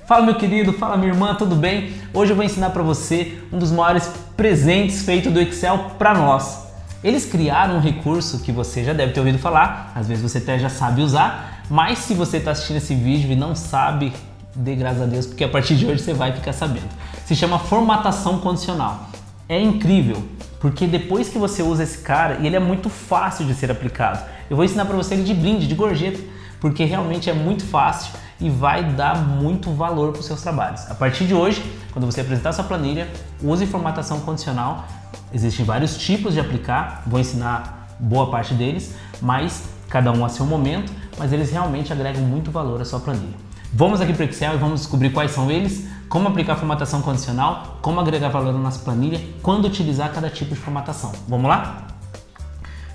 Fala meu querido, fala minha irmã, tudo bem? Hoje eu vou ensinar para você um dos maiores presentes feitos do Excel para nós. Eles criaram um recurso que você já deve ter ouvido falar, às vezes você até já sabe usar, mas se você está assistindo esse vídeo e não sabe, dê graças a Deus, porque a partir de hoje você vai ficar sabendo. Se chama formatação condicional. É incrível, porque depois que você usa esse cara, e ele é muito fácil de ser aplicado. Eu vou ensinar para você ele de brinde, de gorjeta, porque realmente é muito fácil e vai dar muito valor para os seus trabalhos. A partir de hoje, quando você apresentar sua planilha, use formatação condicional. Existem vários tipos de aplicar, vou ensinar boa parte deles, mas cada um a seu momento, mas eles realmente agregam muito valor à sua planilha. Vamos aqui para o Excel e vamos descobrir quais são eles, como aplicar formatação condicional, como agregar valor na nossa planilha, quando utilizar cada tipo de formatação. Vamos lá?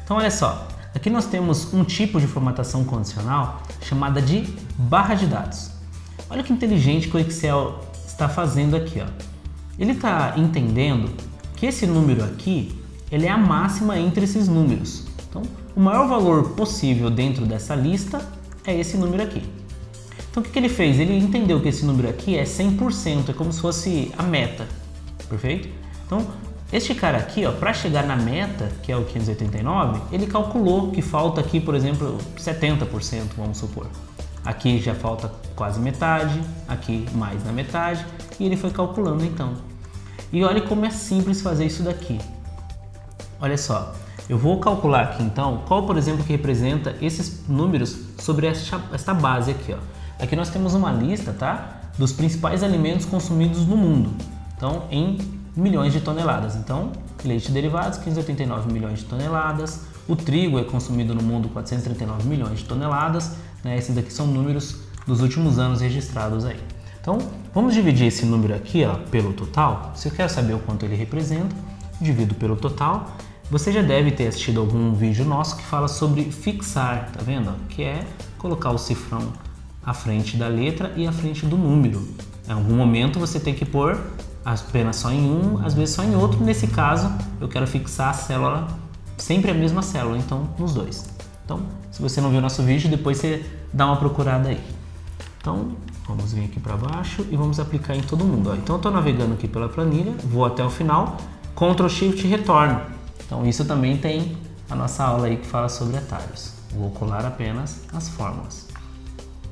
Então olha só, aqui nós temos um tipo de formatação condicional chamada de barra de dados. Olha que inteligente que o Excel está fazendo aqui, ó. Ele está entendendo que esse número aqui, ele é a máxima entre esses números. Então, o maior valor possível dentro dessa lista é esse número aqui. Então, o que ele fez? Ele entendeu que esse número aqui é 100%, é como se fosse a meta, perfeito? Então, este cara aqui, para chegar na meta, que é o 589, ele calculou que falta aqui, por exemplo, 70%, vamos supor. Aqui já falta quase metade, aqui mais na metade, e ele foi calculando então. E olha como é simples fazer isso daqui. Olha só, eu vou calcular aqui então qual, por exemplo, que representa esses números sobre esta base aqui, ó. Aqui nós temos uma lista, tá? Dos principais alimentos consumidos no mundo. Então, em milhões de toneladas. Então, leite e derivados, 589 milhões de toneladas. O trigo é consumido no mundo 439 milhões de toneladas. Né? Esses daqui são números dos últimos anos registrados aí. Então, vamos dividir esse número aqui, ó, pelo total. Se eu quero saber o quanto ele representa, divido pelo total. Você já deve ter assistido algum vídeo nosso que fala sobre fixar, tá vendo? Que é colocar o cifrão à frente da letra e à frente do número. Em algum momento você tem que pôr apenas só em um, às vezes só em outro. Nesse caso, eu quero fixar a célula, sempre a mesma célula, então nos dois. Então, se você não viu o nosso vídeo, depois você dá uma procurada aí. Então, vamos vir aqui para baixo e vamos aplicar em todo mundo. Ó. Então, eu estou navegando aqui pela planilha, vou até o final, Ctrl Shift e retorno. Então, isso também tem a nossa aula aí que fala sobre atalhos. Vou colar apenas as fórmulas.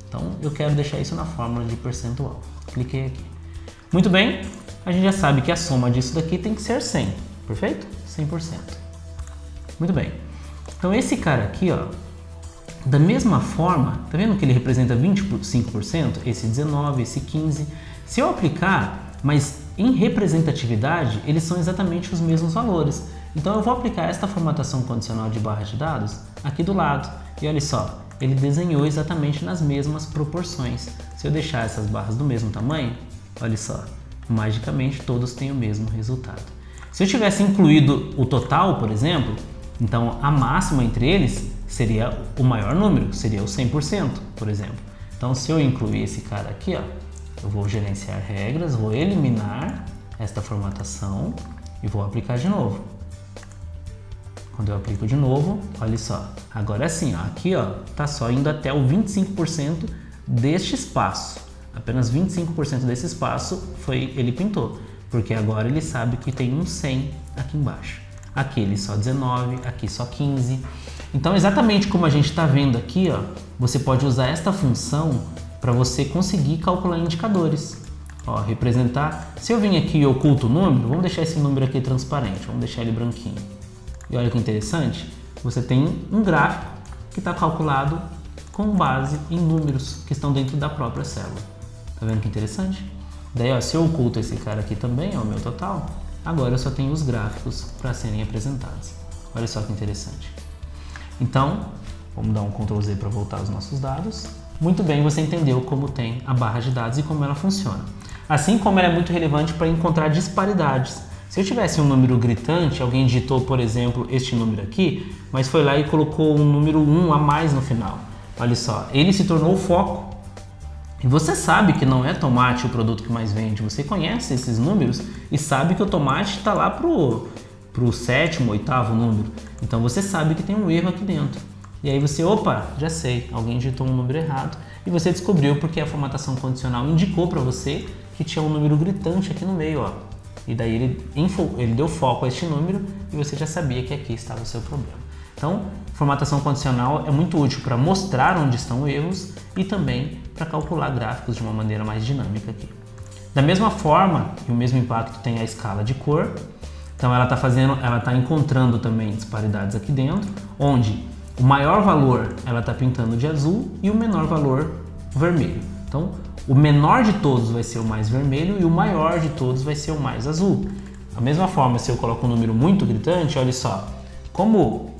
Então, eu quero deixar isso na fórmula de percentual. Cliquei aqui. Muito bem, a gente já sabe que a soma disso daqui tem que ser 100, perfeito? 100%. Muito bem. Então, esse cara aqui, ó, da mesma forma, tá vendo que ele representa 25%? Esse 19%, esse 15%. Se eu aplicar, mas em representatividade, eles são exatamente os mesmos valores. Então, eu vou aplicar esta formatação condicional de barra de dados aqui do lado. E olha só, ele desenhou exatamente nas mesmas proporções. Se eu deixar essas barras do mesmo tamanho, olha só, magicamente todos têm o mesmo resultado. Se eu tivesse incluído o total, por exemplo, então a máxima entre eles seria o maior número, seria o 100%, por exemplo. Então se eu incluir esse cara aqui, ó, eu vou gerenciar regras, vou eliminar esta formatação e vou aplicar de novo. Quando eu aplico de novo, olha só, agora sim, ó, aqui ó, tá só indo até o 25% deste espaço. Apenas 25% desse espaço ele pintou, porque agora ele sabe que tem um 100 aqui embaixo. Aqui ele só 19, aqui só 15. Então, exatamente como a gente está vendo aqui, ó, você pode usar esta função para você conseguir calcular indicadores. Ó, representar. Se eu vim aqui e oculto o número, vamos deixar esse número aqui transparente, vamos deixar ele branquinho. E olha que interessante, você tem um gráfico que está calculado com base em números que estão dentro da própria célula. Tá vendo que interessante? Daí, ó, se eu oculto esse cara aqui também, ó, o meu total, agora eu só tenho os gráficos para serem apresentados. Olha só que interessante. Então, vamos dar um Ctrl Z para voltar os nossos dados. Muito bem, você entendeu como tem a barra de dados e como ela funciona. Assim como ela é muito relevante para encontrar disparidades. Se eu tivesse um número gritante, alguém digitou, por exemplo, este número aqui, mas foi lá e colocou um número 1 a mais no final. Olha só, ele se tornou o foco. E você sabe que não é tomate o produto que mais vende, você conhece esses números e sabe que o tomate está lá pro 7º, 8º número. Então você sabe que tem um erro aqui dentro. E aí você, opa, já sei, alguém digitou um número errado. e você descobriu porque a formatação condicional indicou para você que tinha um número gritante aqui no meio, ó. E daí ele deu foco a este número e você já sabia que aqui estava o seu problema. Então, formatação condicional é muito útil para mostrar onde estão erros e também para calcular gráficos de uma maneira mais dinâmica aqui. Da mesma forma, e o mesmo impacto tem a escala de cor, então ela está encontrando também disparidades aqui dentro, onde o maior valor ela está pintando de azul e o menor valor vermelho. Então, o menor de todos vai ser o mais vermelho e o maior de todos vai ser o mais azul. Da mesma forma, se eu coloco um número muito gritante, olha só, como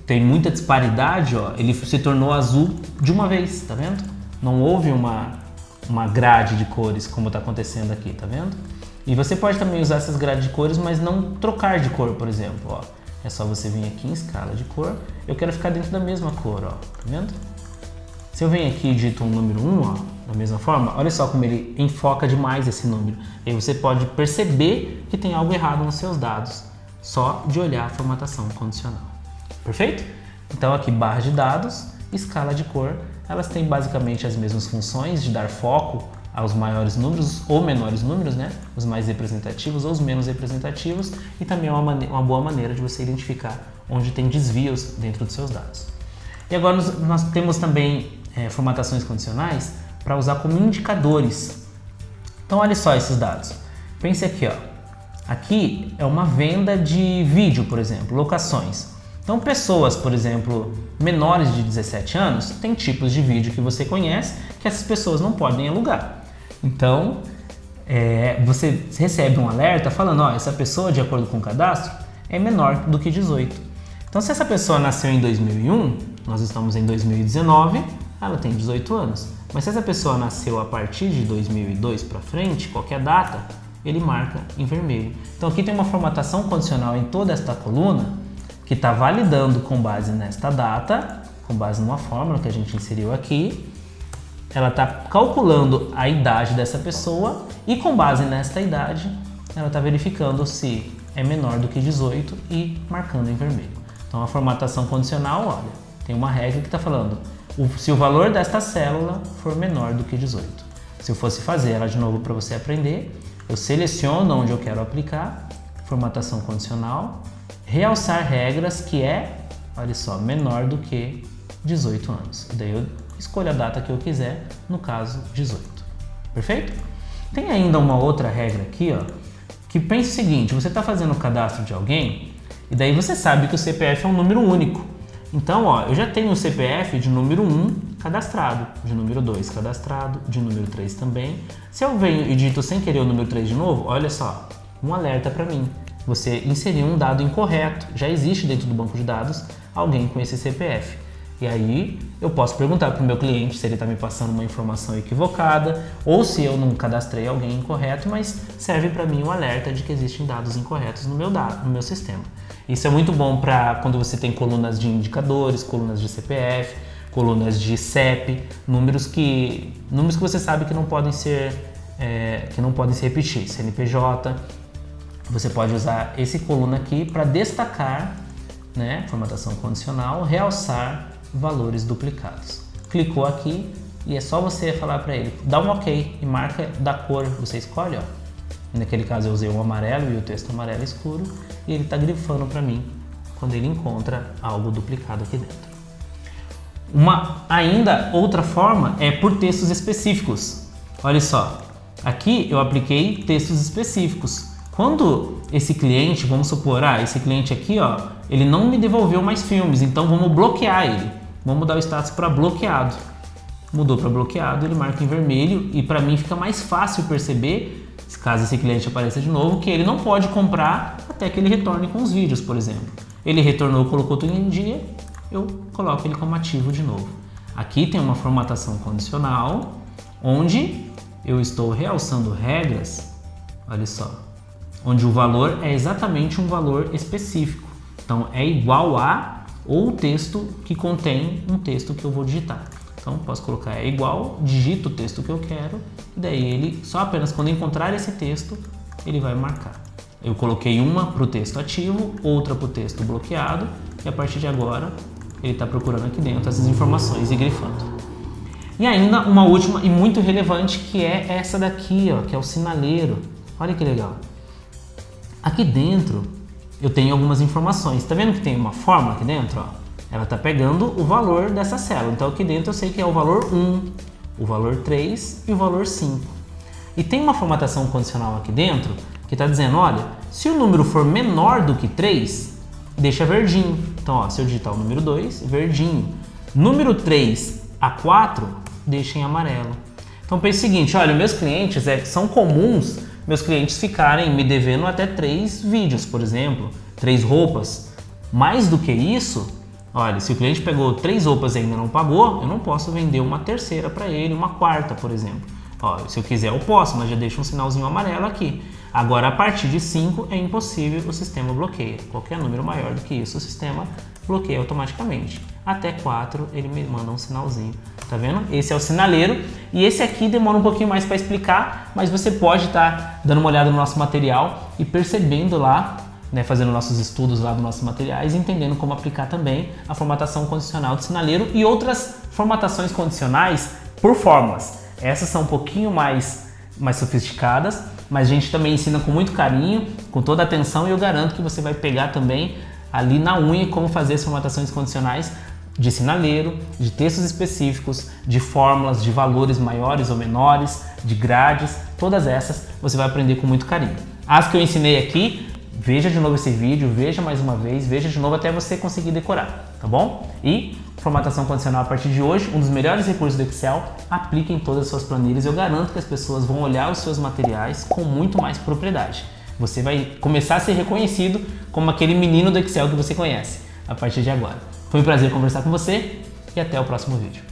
tem muita disparidade, ó, ele se tornou azul de uma vez, tá vendo? Não houve uma grade de cores como está acontecendo aqui, tá vendo? E você pode também usar essas grades de cores, mas não trocar de cor, por exemplo, ó. É só você vir aqui em escala de cor, eu quero ficar dentro da mesma cor, ó, tá vendo? Se eu venho aqui e digito um número 1, ó, da mesma forma, olha só como ele enfoca demais esse número. E aí você pode perceber que tem algo errado nos seus dados, só de olhar a formatação condicional. Perfeito? Então aqui barra de dados, escala de cor, elas têm basicamente as mesmas funções de dar foco aos maiores números ou menores números, né? Os mais representativos ou os menos representativos, e também é uma boa maneira de você identificar onde tem desvios dentro dos seus dados. E agora nós temos também formatações condicionais para usar como indicadores. Então olha só esses dados. Pense aqui, ó. Aqui é uma venda de vídeo, por exemplo, locações. Então pessoas, por exemplo, menores de 17 anos, tem tipos de vídeo que você conhece que essas pessoas não podem alugar. Então você recebe um alerta falando, ó, essa pessoa, de acordo com o cadastro, é menor do que 18. Então se essa pessoa nasceu em 2001, nós estamos em 2019, ela tem 18 anos. Mas se essa pessoa nasceu a partir de 2002 para frente, qualquer data, ele marca em vermelho. Então aqui tem uma formatação condicional em toda esta coluna que está validando com base nesta data, com base numa fórmula que a gente inseriu aqui. Ela está calculando a idade dessa pessoa e com base nesta idade, ela está verificando se é menor do que 18 e marcando em vermelho. Então a formatação condicional, olha, tem uma regra que está falando se o valor desta célula for menor do que 18. Se eu fosse fazer ela de novo para você aprender, eu seleciono onde eu quero aplicar, formatação condicional, realçar regras que é, olha só, menor do que 18 anos. Daí eu escolho a data que eu quiser, no caso 18. Perfeito? Tem ainda uma outra regra aqui, ó, que pensa o seguinte, você está fazendo o cadastro de alguém e daí você sabe que o CPF é um número único. Então, ó, eu já tenho o CPF de número 1 cadastrado, de número 2 cadastrado, de número 3 também. Se eu venho e digito sem querer o número 3 de novo, olha só, um alerta para mim. Você inseriu um dado incorreto, já existe dentro do banco de dados alguém com esse CPF. E aí eu posso perguntar para o meu cliente se ele está me passando uma informação equivocada ou se eu não cadastrei alguém incorreto, mas serve para mim um alerta de que existem dados incorretos no meu sistema. Isso é muito bom para quando você tem colunas de indicadores, colunas de CPF, colunas de CEP, números que você sabe que não podem se repetir, CNPJ. Você pode usar esse coluna aqui para destacar, né, formatação condicional, realçar valores duplicados. Clicou aqui e é só você falar para ele, dá um OK e marca da cor, você escolhe, ó. Naquele caso eu usei o amarelo e o texto amarelo escuro e ele está grifando para mim quando ele encontra algo duplicado aqui dentro. Ainda outra forma é por textos específicos. Olha só, aqui eu apliquei textos específicos. Quando esse cliente, vamos supor, esse cliente aqui, ó, ele não me devolveu mais filmes, então vamos bloquear ele. Vamos mudar o status para bloqueado. Mudou para bloqueado, ele marca em vermelho e para mim fica mais fácil perceber, caso esse cliente apareça de novo, que ele não pode comprar até que ele retorne com os vídeos, por exemplo. Ele retornou, colocou tudo em dia, eu coloco ele como ativo de novo. Aqui tem uma formatação condicional, onde eu estou realçando regras, olha só, onde o valor é exatamente um valor específico. Então é igual a ou o texto que contém um texto que eu vou digitar. Então posso colocar é igual, digito o texto que eu quero, e daí ele, só apenas quando encontrar esse texto, ele vai marcar. Eu coloquei uma para o texto ativo, outra para o texto bloqueado, e a partir de agora ele está procurando aqui dentro essas informações e grifando. E ainda uma última e muito relevante, que é essa daqui, ó, que é o sinaleiro. Olha que legal. Aqui dentro eu tenho algumas informações. Tá vendo que tem uma fórmula aqui dentro? Ó? Ela tá pegando o valor dessa célula. Então aqui dentro eu sei que é o valor 1, o valor 3 e o valor 5. E tem uma formatação condicional aqui dentro que está dizendo, olha, se o número for menor do que 3, deixa verdinho. Então, ó, se eu digitar o número 2, verdinho. Número 3 a 4, deixa em amarelo. Então pense o seguinte, olha, meus clientes, são comuns meus clientes ficarem me devendo até 3 vídeos, por exemplo, 3 roupas. Mais do que isso, olha, se o cliente pegou 3 roupas e ainda não pagou, eu não posso vender uma terceira para ele, uma quarta, por exemplo. Ó, se eu quiser eu posso, mas já deixo um sinalzinho amarelo aqui. Agora, a partir de 5 é impossível, o sistema bloqueia. Qualquer número maior do que isso, o sistema bloqueia automaticamente. Até 4 ele me manda um sinalzinho. Tá vendo? Esse é o sinaleiro. E esse aqui demora um pouquinho mais para explicar, mas você pode estar dando uma olhada no nosso material e percebendo lá, né, fazendo nossos estudos lá dos nossos materiais, entendendo como aplicar também a formatação condicional de sinaleiro e outras formatações condicionais por fórmulas. Essas são um pouquinho mais sofisticadas, mas a gente também ensina com muito carinho, com toda a atenção, e eu garanto que você vai pegar também ali na unha como fazer as formatações condicionais de sinaleiro, de textos específicos, de fórmulas, de valores maiores ou menores, de grades, todas essas você vai aprender com muito carinho. As que eu ensinei aqui, veja de novo esse vídeo, veja mais uma vez, veja de novo até você conseguir decorar, tá bom? E formatação condicional a partir de hoje, um dos melhores recursos do Excel, aplique em todas as suas planilhas. Eu garanto que as pessoas vão olhar os seus materiais com muito mais propriedade. Você vai começar a ser reconhecido como aquele menino do Excel que você conhece a partir de agora. Foi um prazer conversar com você e até o próximo vídeo.